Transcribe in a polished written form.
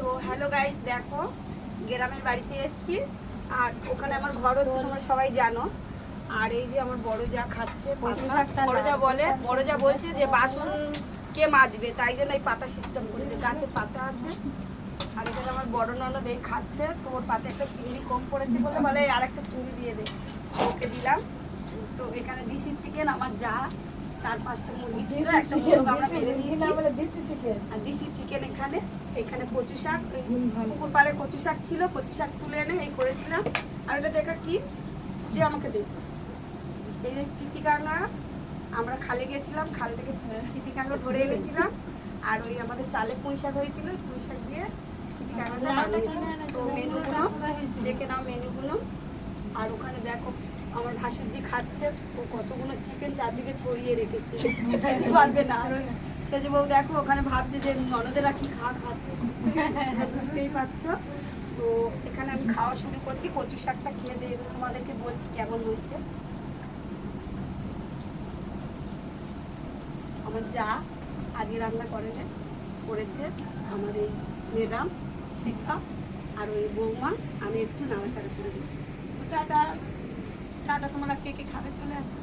তো hello guys, দেখো গ্রামের বাড়িতে এসেছি। আর ওখানে আমার ঘর হচ্ছে, তোমরা সবাই জানো। আর এই যে আমার বড় যা খাচ্ছে পাতা, বড় যা বলছে যে বাসন কে মাজবে, তাই জন্য এই পাতা সিস্টেম করেছে, গাছের পাতা আছে। আর এখানে আমার বড় ননদ এই খাচ্ছে, তো ওর পাতে একটা চিংড়ি কম পড়েছে বলে আর একটা চিংড়ি দিয়ে দে, ওকে দিলাম। তো এখানে দিশি চিকেন, আমার যা 4-5টা মুরগি ছিল, একটা মুরগি আমরা মেরে দিয়েছি। আর দিশি চিকেন এখানে কচু শাক, পুকুর পাড়ে কচু শাক ছিল, কচু শাক তুলে এনে এই করেছিলাম। আর এটা দেখা কি দিয়ে আমাকে দে, এই যে চিতিকাঙ্গা, আমরা খালে গিয়েছিলাম, খাল থেকে চিতিকাঙ্গা ধরে এনেছিলাম। আর ওই আমাদের চালে পুঁই শাক হয়েছিল, পুঁই শাক দিয়ে চিতিকাঙ্গাটা বানিয়েছি। তো মেনুগুলো দেখে নাও, মেনুগুলো। আর ওখানে দেখো আমার ভাসুরজি খাচ্ছে, ও কতগুলো চিকেন চারদিকে ছড়িয়ে রেখেছে, পারবে না। সে যে বউ দেখো ওখানে ভাবছে যে ননদেরা কি খাচ্ছে, বুঝতেই পারছো। তো এখানে আমি খাওয়া শুরু করছি, কচু শাকটা খেয়ে দিয়ে তোমাদেরকে বলছি কেমন হচ্ছে। আমার যা আজকে রান্না করেছে আমার এই ম্যাডাম শিখা, আর ওই বৌমা। আমি একটু নাড়াচাড়া করে দিচ্ছি। টাটা টাটা, তোমরা কে কে খাবে চলে আসো।